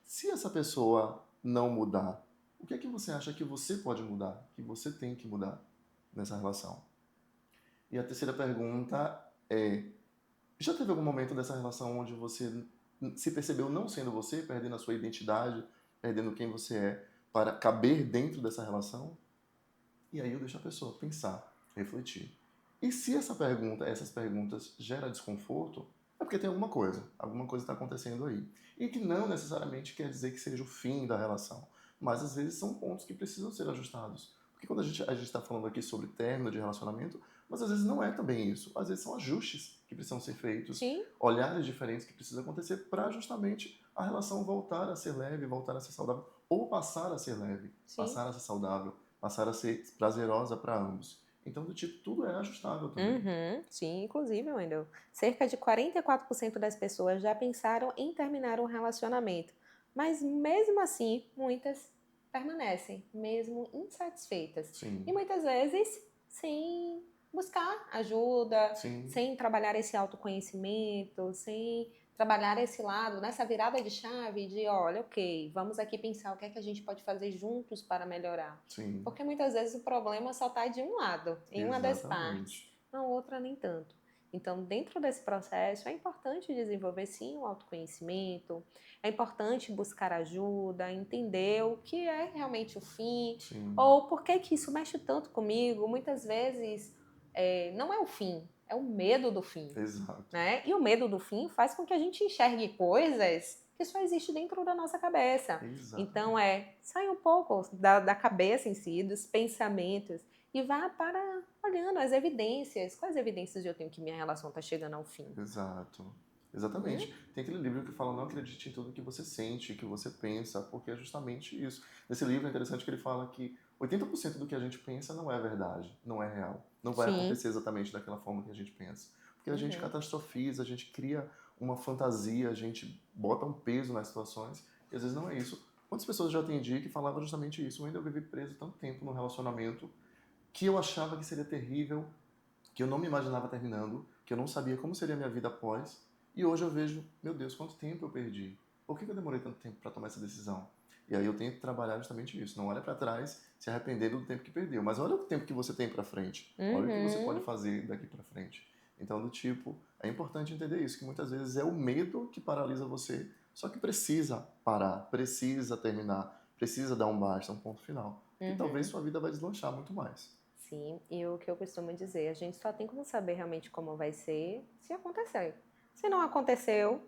Speaker 2: se essa pessoa não mudar, o que é que você acha que você pode mudar, que você tem que mudar nessa relação? E a terceira pergunta é: já teve algum momento dessa relação onde você se percebeu não sendo você, perdendo a sua identidade, perdendo quem você é, para caber dentro dessa relação? E aí eu deixo a pessoa pensar, refletir. E se essas perguntas geram desconforto, é porque tem alguma coisa está acontecendo aí. E que não necessariamente quer dizer que seja o fim da relação, mas às vezes são pontos que precisam ser ajustados. Porque quando a gente está falando aqui sobre término de relacionamento, mas às vezes não é também isso. Às vezes são ajustes que precisam ser feitos,
Speaker 1: Sim,
Speaker 2: olhares diferentes que precisam acontecer para justamente a relação voltar a ser leve, voltar a ser saudável, ou passar a ser leve,
Speaker 1: Sim.
Speaker 2: passar a ser saudável, passar a ser prazerosa para ambos. Então, do tipo, tudo é ajustável também.
Speaker 1: Uhum, sim, inclusive, Wendel, cerca de 44% das pessoas já pensaram em terminar um relacionamento, mas mesmo assim, muitas permanecem, mesmo insatisfeitas. E
Speaker 2: Sim,
Speaker 1: muitas vezes sem buscar ajuda,
Speaker 2: sim,
Speaker 1: sem trabalhar esse autoconhecimento, sem trabalhar esse lado, nessa virada de chave de, olha, ok, vamos aqui pensar o que é que a gente pode fazer juntos para melhorar.
Speaker 2: sim,
Speaker 1: Porque muitas vezes o problema só está de um lado, em uma das partes,
Speaker 2: exatamente.
Speaker 1: na outra nem tanto. Então, dentro desse processo, é importante desenvolver sim o autoconhecimento, é importante buscar ajuda, entender o que é realmente o fim,
Speaker 2: Sim,
Speaker 1: ou por que que isso mexe tanto comigo. Muitas vezes não é o fim, é o medo do fim,
Speaker 2: exato,
Speaker 1: né? E o medo do fim faz com que a gente enxergue coisas que só existem dentro da nossa cabeça. Então
Speaker 2: exatamente,
Speaker 1: sai um pouco da cabeça em si, dos pensamentos, e vá para olhando as evidências. Quais evidências eu tenho que minha relação está chegando ao fim?
Speaker 2: exato.
Speaker 1: Uhum.
Speaker 2: Exatamente. Tem aquele livro que fala não acredite em tudo que você sente, que você pensa, porque é justamente isso. Nesse livro é interessante que ele fala que 80% do que a gente pensa não é verdade, não é real. Não vai
Speaker 1: Sim.
Speaker 2: acontecer exatamente daquela forma que a gente pensa. Porque a gente
Speaker 1: Uhum.
Speaker 2: catastrofiza, a gente cria uma fantasia, a gente bota um peso nas situações, e às vezes não é isso. Quantas pessoas eu já atendi que falavam justamente isso? Eu ainda vivi preso tanto tempo num relacionamento que eu achava que seria terrível, que eu não me imaginava terminando, que eu não sabia como seria a minha vida após, e hoje eu vejo, meu Deus, quanto tempo eu perdi. Por que eu demorei tanto tempo para tomar essa decisão? E aí eu tenho que trabalhar justamente isso. Não olha para trás se arrependendo do tempo que perdeu, mas olha o tempo que você tem para frente. Olha o que você pode
Speaker 1: Uhum.
Speaker 2: fazer daqui para frente. Então, do tipo, é importante entender isso, que muitas vezes é o medo que paralisa você, só que precisa parar, precisa terminar, precisa dar um basta, um ponto final. Porque talvez
Speaker 1: Uhum.
Speaker 2: sua vida vai deslanchar muito mais.
Speaker 1: Sim, e o que eu costumo dizer, a gente só tem como saber realmente como vai ser se acontecer. Se não aconteceu,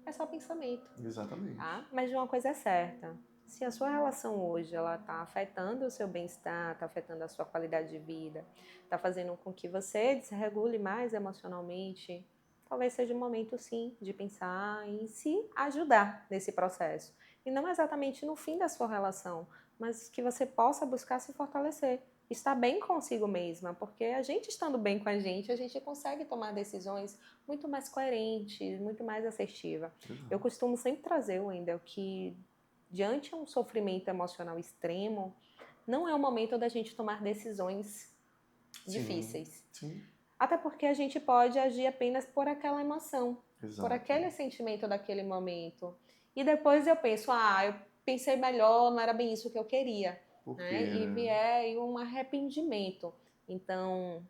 Speaker 1: é só pensamento,
Speaker 2: Exatamente.
Speaker 1: tá? Mas de uma coisa é certa, se a sua relação hoje ela está afetando o seu bem-estar, está afetando a sua qualidade de vida, está fazendo com que você desregule mais emocionalmente, talvez seja o momento sim de pensar em se ajudar nesse processo. E não exatamente no fim da sua relação, mas que você possa buscar se fortalecer, estar bem consigo mesma, porque a gente estando bem com a gente consegue tomar decisões muito mais coerentes, muito mais assertivas. Eu
Speaker 2: Exato.
Speaker 1: costumo sempre trazer, Wendel, que diante de um sofrimento emocional extremo, não é o momento da gente tomar decisões
Speaker 2: Sim,
Speaker 1: difíceis.
Speaker 2: sim,
Speaker 1: Até porque a gente pode agir apenas por aquela emoção, por
Speaker 2: exato.
Speaker 1: aquele sentimento daquele momento. E depois eu penso, eu pensei melhor, não era bem isso que eu queria,
Speaker 2: Porque,
Speaker 1: né? E
Speaker 2: né?
Speaker 1: vier aí um arrependimento. Então,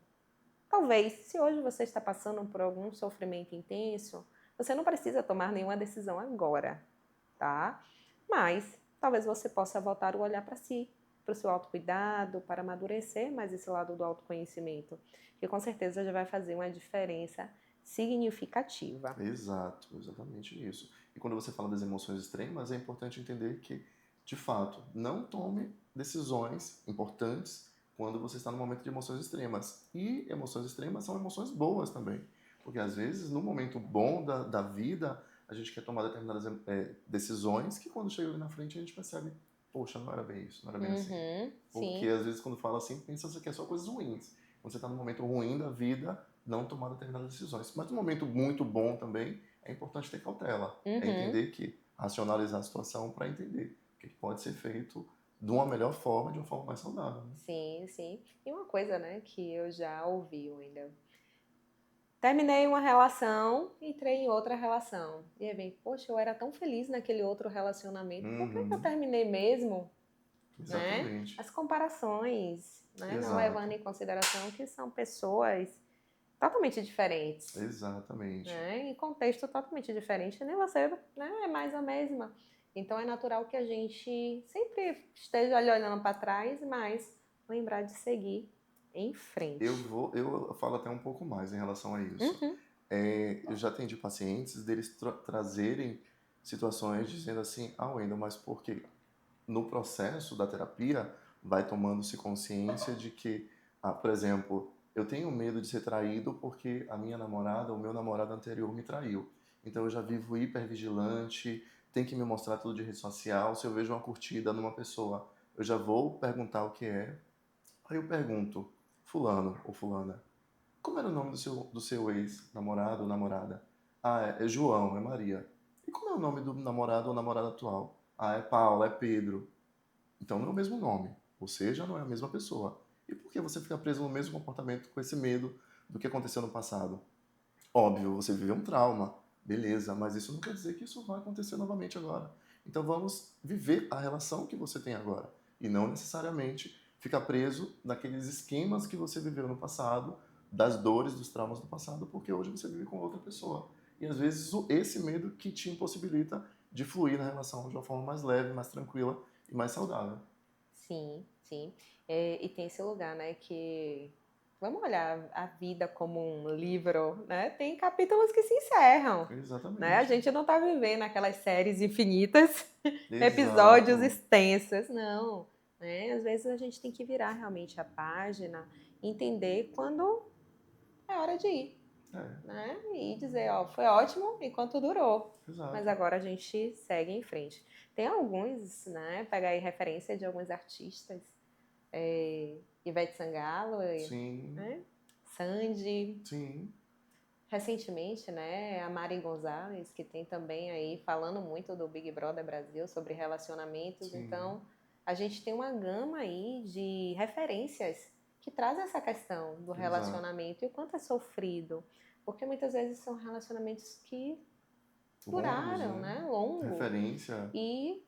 Speaker 1: talvez, se hoje você está passando por algum sofrimento intenso, você não precisa tomar nenhuma decisão agora, tá? Mas talvez você possa voltar o olhar para si, para o seu autocuidado, para amadurecer mais esse lado do autoconhecimento, que com certeza já vai fazer uma diferença significativa.
Speaker 2: Exato, exatamente isso. E quando você fala das emoções extremas, é importante entender que, de fato, não tome decisões importantes quando você está no momento de emoções extremas. E emoções extremas são emoções boas também. Porque, às vezes, no momento bom da vida, a gente quer tomar determinadas decisões que, quando chega ali na frente, a gente percebe, poxa, não era bem isso, não era bem assim.
Speaker 1: Uhum,
Speaker 2: Porque,
Speaker 1: sim.
Speaker 2: às vezes, quando fala assim, pensa que é só coisas ruins. Quando você está num momento ruim da vida, não tomar determinadas decisões. Mas num momento muito bom também, é importante ter cautela. É
Speaker 1: Uhum,
Speaker 2: entender que, racionalizar a situação para entender o que pode ser feito de uma melhor forma, de uma forma mais saudável. Né?
Speaker 1: sim, sim. E uma coisa, né, que eu já ouvi ainda. Terminei uma relação, entrei em outra relação. E aí vem, poxa, eu era tão feliz naquele outro relacionamento, por que eu
Speaker 2: Uhum,
Speaker 1: terminei mesmo? Né?
Speaker 2: exatamente.
Speaker 1: As comparações, né? Não levando
Speaker 2: Exato.
Speaker 1: em consideração que são pessoas totalmente diferentes,
Speaker 2: Exatamente.
Speaker 1: né? Em contexto totalmente diferente, nem você, né, é mais a mesma. Então é natural que a gente sempre esteja ali olhando para trás, mas lembrar de seguir em frente.
Speaker 2: Eu falo até um pouco mais em relação a isso.
Speaker 1: Uhum,
Speaker 2: Eu já atendi pacientes deles trazerem situações dizendo assim, Wendel, mas por quê? No processo da terapia, vai tomando-se consciência de que, por exemplo, eu tenho medo de ser traído porque a minha namorada, o meu namorado anterior me traiu. Então eu já vivo hipervigilante, tem que me mostrar tudo de rede social. Se eu vejo uma curtida numa pessoa, eu já vou perguntar o que é. Aí eu pergunto, fulano ou fulana, como era o nome do seu ex-namorado ou namorada? Ah, é João, é Maria. E como é o nome do namorado ou namorada atual? Ah, é Paulo, é Pedro. Então não é o mesmo nome. Ou seja, não é a mesma pessoa. E por que você fica preso no mesmo comportamento com esse medo do que aconteceu no passado? Óbvio, você viveu um trauma, beleza, mas isso não quer dizer que isso vai acontecer novamente agora. Então vamos viver a relação que você tem agora e não necessariamente ficar preso naqueles esquemas que você viveu no passado, das dores, dos traumas do passado, porque hoje você vive com outra pessoa. E às vezes esse medo que te impossibilita de fluir na relação de uma forma mais leve, mais tranquila e mais saudável.
Speaker 1: Sim, sim. E tem esse lugar, né, que vamos olhar a vida como um livro, né? Tem capítulos que se encerram, né? A
Speaker 2: Exatamente.
Speaker 1: gente não tá vivendo aquelas séries infinitas, episódios
Speaker 2: Exato.
Speaker 1: extensos, não, né? Às vezes a gente tem que virar realmente a página, entender quando é hora de ir,
Speaker 2: É,
Speaker 1: né? E dizer, ó, foi ótimo enquanto durou, mas
Speaker 2: exato.
Speaker 1: agora a gente segue em frente. Tem alguns, né? Pegar aí referência de alguns artistas, Ivete Sangalo,
Speaker 2: Sim,
Speaker 1: né? Sandy,
Speaker 2: sim,
Speaker 1: recentemente, né? A Mari Gonzalez, que tem também aí falando muito do Big Brother Brasil sobre relacionamentos.
Speaker 2: sim.
Speaker 1: Então, a gente tem uma gama aí de referências que traz essa questão do
Speaker 2: Exato.
Speaker 1: relacionamento e o quanto é sofrido. Porque muitas vezes são relacionamentos que
Speaker 2: Longos,
Speaker 1: duraram,
Speaker 2: né?
Speaker 1: né? Longo.
Speaker 2: Referência.
Speaker 1: E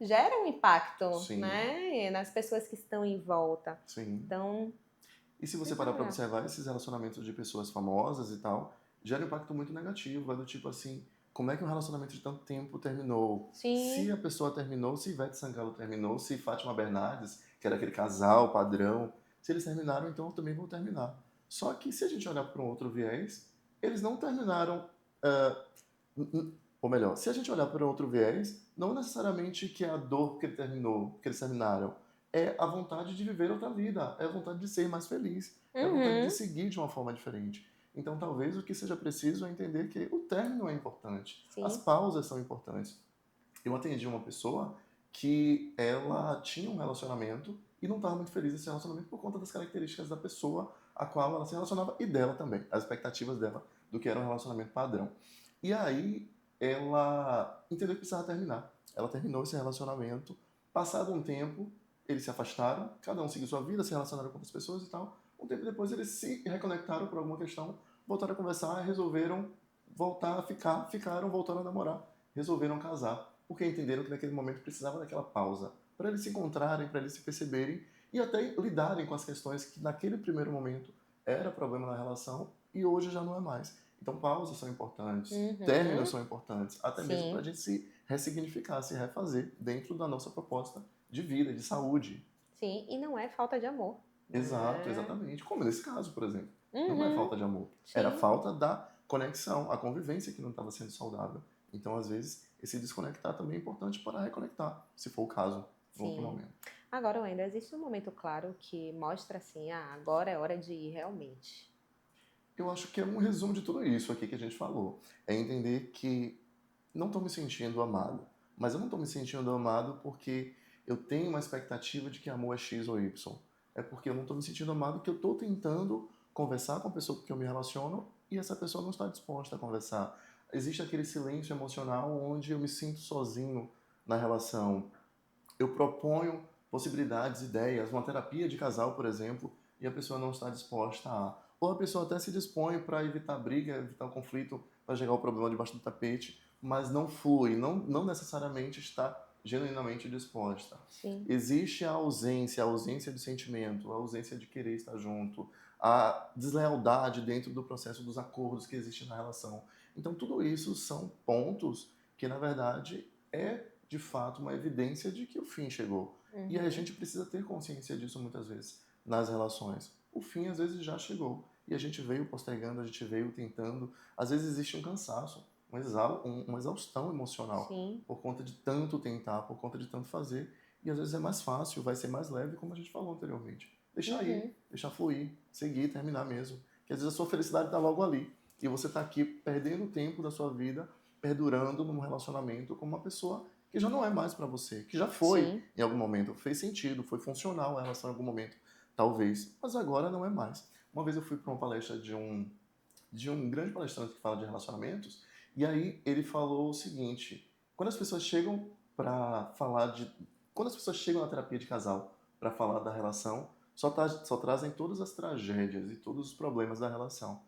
Speaker 1: geram um impacto,
Speaker 2: Sim,
Speaker 1: né? Nas pessoas que estão em volta.
Speaker 2: sim.
Speaker 1: Então,
Speaker 2: E se você
Speaker 1: tem que
Speaker 2: parar pra
Speaker 1: olhar.
Speaker 2: observar esses relacionamentos de pessoas famosas e tal, gera um impacto muito negativo. É do tipo assim, como é que um relacionamento de tanto tempo terminou? Se
Speaker 1: Sim.
Speaker 2: a pessoa terminou, se Ivete Sangalo terminou, se Fátima Bernardes, que era aquele casal padrão, se eles terminaram, então eu também vou terminar. Só que se a gente olhar para um outro viés, eles não terminaram. ah, ou melhor, se a gente olhar por um outro viés, não necessariamente que é a dor que ele terminou, que eles terminaram, é a vontade de viver outra vida, é a vontade de ser mais feliz, é a vontade de
Speaker 1: Uhum.
Speaker 2: seguir de uma forma diferente. Então, talvez o que seja preciso é entender que o término é importante, as
Speaker 1: Sim.
Speaker 2: pausas são importantes. Eu atendi uma pessoa que ela tinha um relacionamento e não estava muito feliz nesse relacionamento por conta das características da pessoa a qual ela se relacionava e dela também, as expectativas dela do que era um relacionamento padrão. E aí ela entendeu que precisava terminar. Ela terminou esse relacionamento. Passado um tempo, eles se afastaram, cada um seguiu sua vida, se relacionaram com outras pessoas e tal. Um tempo depois eles se reconectaram por alguma questão, voltaram a conversar, resolveram voltar a ficar, ficaram, voltaram a namorar, resolveram casar porque entenderam que naquele momento precisava daquela pausa para eles se encontrarem, para eles se perceberem e até lidarem com as questões que naquele primeiro momento era problema na relação e hoje já não é mais. Então pausas são importantes, términos
Speaker 1: Uhum.
Speaker 2: são importantes, até mesmo para a
Speaker 1: Sim.
Speaker 2: gente se ressignificar, se refazer dentro da nossa proposta de vida, de saúde.
Speaker 1: Sim. E não é falta de amor,
Speaker 2: Exato,
Speaker 1: né?
Speaker 2: exatamente. Como nesse caso, por exemplo. Não é
Speaker 1: Uhum.
Speaker 2: falta de amor, era
Speaker 1: Sim.
Speaker 2: falta da conexão, a convivência que não estava sendo saudável. Então, às vezes, esse desconectar também é importante para reconectar, se for o caso, no outro
Speaker 1: Sim.
Speaker 2: momento.
Speaker 1: Agora, ainda existe um momento claro que mostra assim, ah, agora é hora de ir realmente.
Speaker 2: Eu acho que é um resumo de tudo isso aqui que a gente falou. É entender que não estou me sentindo amado. Mas eu não estou me sentindo amado porque eu tenho uma expectativa de que amor é X ou Y. É porque eu não estou me sentindo amado que eu estou tentando conversar com a pessoa com quem eu me relaciono e essa pessoa não está disposta a conversar. Existe aquele silêncio emocional onde eu me sinto sozinho na relação. Eu proponho possibilidades, ideias, uma terapia de casal, por exemplo, e a pessoa não está disposta a. Ou a pessoa até se dispõe para evitar briga, evitar o conflito, para jogar o problema debaixo do tapete, mas não flui, não necessariamente está genuinamente disposta.
Speaker 1: Sim.
Speaker 2: Existe a ausência de sentimento, a ausência de querer estar junto, a deslealdade dentro do processo dos acordos que existe na relação. Então, tudo isso são pontos que, na verdade, é de fato uma evidência de que o fim chegou. E aí a
Speaker 1: Uhum.
Speaker 2: gente precisa ter consciência disso muitas vezes nas relações. O fim às vezes já chegou e a gente veio postergando, a gente veio tentando. Às vezes existe um cansaço, uma exaustão emocional
Speaker 1: Sim.
Speaker 2: por conta de tanto tentar, por conta de tanto fazer. E às vezes é mais fácil, vai ser mais leve, como a gente falou anteriormente. Deixar ir,
Speaker 1: Uhum.
Speaker 2: deixar fluir, seguir, terminar mesmo. Que às vezes a sua felicidade está logo ali e você está aqui perdendo tempo da sua vida perdurando num relacionamento com uma pessoa que já não é mais para você, que já foi
Speaker 1: Sim.
Speaker 2: em algum momento, fez sentido, foi funcional a relação em algum momento, talvez, mas agora não é mais. Uma vez eu fui para uma palestra de um grande palestrante que fala de relacionamentos, e aí ele falou o seguinte: quando as pessoas chegam para falar de. Quando as pessoas chegam na terapia de casal para falar da relação, só trazem todas as tragédias e todos os problemas da relação.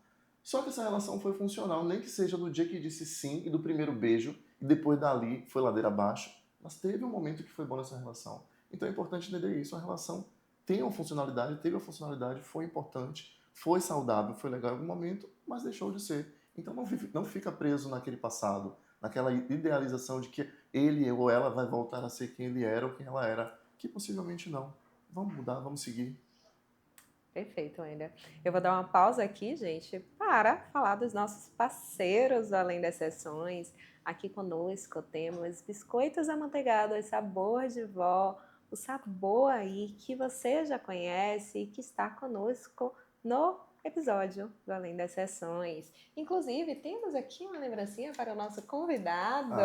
Speaker 2: Só que essa relação foi funcional, nem que seja do dia que disse sim e do primeiro beijo, e depois dali foi ladeira abaixo, mas teve um momento que foi bom nessa relação. Então é importante entender isso: a relação tem uma funcionalidade, teve uma funcionalidade, foi importante, foi saudável, foi legal em algum momento, mas deixou de ser. Então não fica preso naquele passado, naquela idealização de que ele ou ela vai voltar a ser quem ele era ou quem ela era, que possivelmente não. Vamos mudar, vamos seguir.
Speaker 1: Perfeito, Wender. Eu vou dar uma pausa aqui, gente, para falar dos nossos parceiros além das sessões. Aqui conosco temos biscoitos amanteigados, sabor de vó, o sabor aí que você já conhece e que está conosco no episódio do Além das Sessões. Inclusive, temos aqui uma lembrancinha para o nosso convidado
Speaker 2: Ah,
Speaker 1: se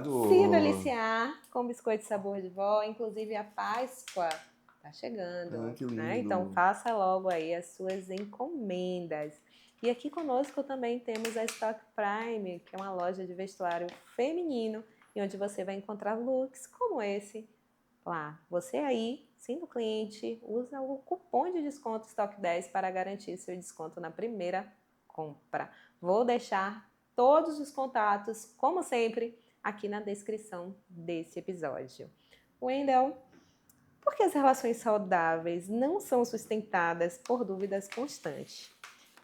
Speaker 2: obrigado!
Speaker 1: deliciar com biscoito sabor de vó, inclusive a Páscoa. Tá chegando,
Speaker 2: Que
Speaker 1: né? Então
Speaker 2: lindo!
Speaker 1: faça logo aí as suas encomendas. E aqui conosco também temos a Stock Prime, que é uma loja de vestuário feminino, e onde você vai encontrar looks como esse lá. Você aí, sendo cliente, usa o cupom de desconto Stock 10 para garantir seu desconto na primeira compra. Vou deixar todos os contatos, como sempre, aqui na descrição desse episódio. Wendel, por que as relações saudáveis não são sustentadas por dúvidas constantes,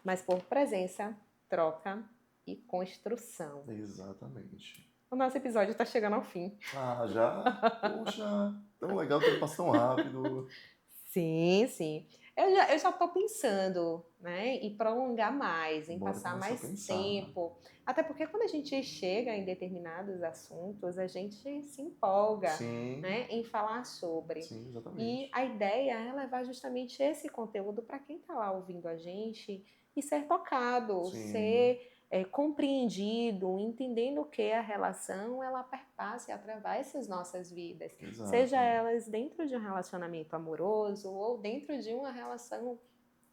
Speaker 1: mas por presença, troca e construção?
Speaker 2: Exatamente.
Speaker 1: O nosso episódio está chegando ao fim.
Speaker 2: Ah, já? Poxa, tão legal, o tempo passa tão rápido.
Speaker 1: Sim, sim. Eu já estou pensando, né, em prolongar mais, em
Speaker 2: Bora
Speaker 1: passar
Speaker 2: começar a
Speaker 1: mais
Speaker 2: pensar.
Speaker 1: tempo. Até porque quando a gente chega em determinados assuntos, a gente se empolga,
Speaker 2: Sim,
Speaker 1: né, em falar sobre.
Speaker 2: sim,
Speaker 1: E
Speaker 2: exatamente.
Speaker 1: a ideia é levar justamente esse conteúdo para quem está lá ouvindo a gente e ser tocado,
Speaker 2: Sim,
Speaker 1: ser compreendido, entendendo que a relação ela perpassa e atravessa as nossas vidas, seja
Speaker 2: exato.
Speaker 1: elas dentro de um relacionamento amoroso ou dentro de uma relação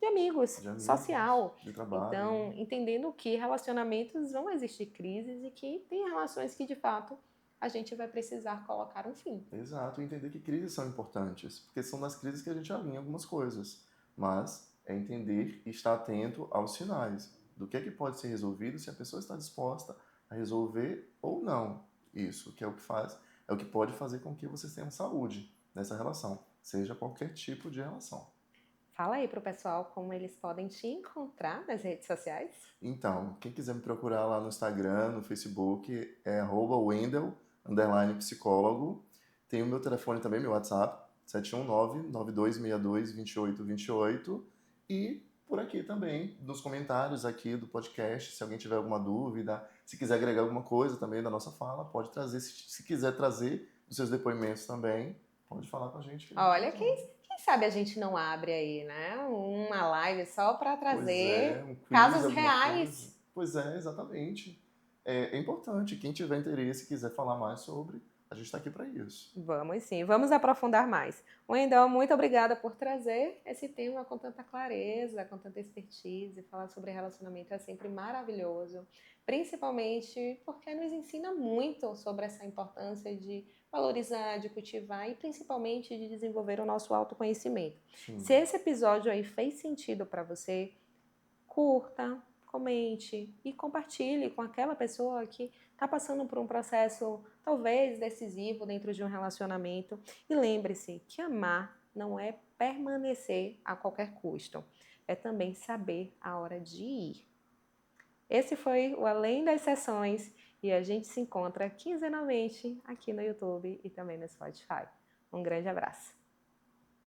Speaker 1: de amigos,
Speaker 2: De amigos,
Speaker 1: social.
Speaker 2: de trabalho.
Speaker 1: Então, entendendo que relacionamentos vão existir crises e que tem relações que de fato a gente vai precisar colocar um fim.
Speaker 2: Exato, e entender que crises são importantes, porque são nas crises que a gente alinha algumas coisas. Mas é entender e estar atento aos sinais do que pode ser resolvido se a pessoa está disposta a resolver ou não isso, que é o que faz, é o que pode fazer com que vocês tenham saúde nessa relação, seja qualquer tipo de relação.
Speaker 1: Fala aí pro pessoal como eles podem te encontrar nas redes sociais.
Speaker 2: Então, quem quiser me procurar lá no Instagram, no Facebook, é @wendel_psicólogo. Tem o meu telefone também, meu WhatsApp, 719-9262-2828. E por aqui também, nos comentários aqui do podcast, se alguém tiver alguma dúvida, se quiser agregar alguma coisa também da nossa fala, pode trazer. Se quiser trazer os seus depoimentos também, pode falar com a gente que a gente
Speaker 1: Olha,
Speaker 2: resolve.
Speaker 1: quem sabe a gente não abre aí, né? Uma live só para
Speaker 2: Pois é,
Speaker 1: trazer
Speaker 2: um quiz,
Speaker 1: casos
Speaker 2: alguma coisa.
Speaker 1: reais.
Speaker 2: Pois é, exatamente. É importante. Quem tiver interesse e quiser falar mais sobre, a gente está aqui para isso.
Speaker 1: Vamos sim, vamos aprofundar mais. Wendel, muito obrigada por trazer esse tema com tanta clareza, com tanta expertise. Falar sobre relacionamento é sempre maravilhoso, principalmente porque nos ensina muito sobre essa importância de valorizar, de cultivar e principalmente de desenvolver o nosso autoconhecimento. Se
Speaker 2: Sim,
Speaker 1: esse episódio aí fez sentido para você, curta, comente e compartilhe com aquela pessoa que está passando por um processo talvez decisivo dentro de um relacionamento. E lembre-se que amar não é permanecer a qualquer custo, é também saber a hora de ir. Esse foi o Além das Sessões e a gente se encontra quinzenalmente aqui no YouTube e também no Spotify. Um grande abraço.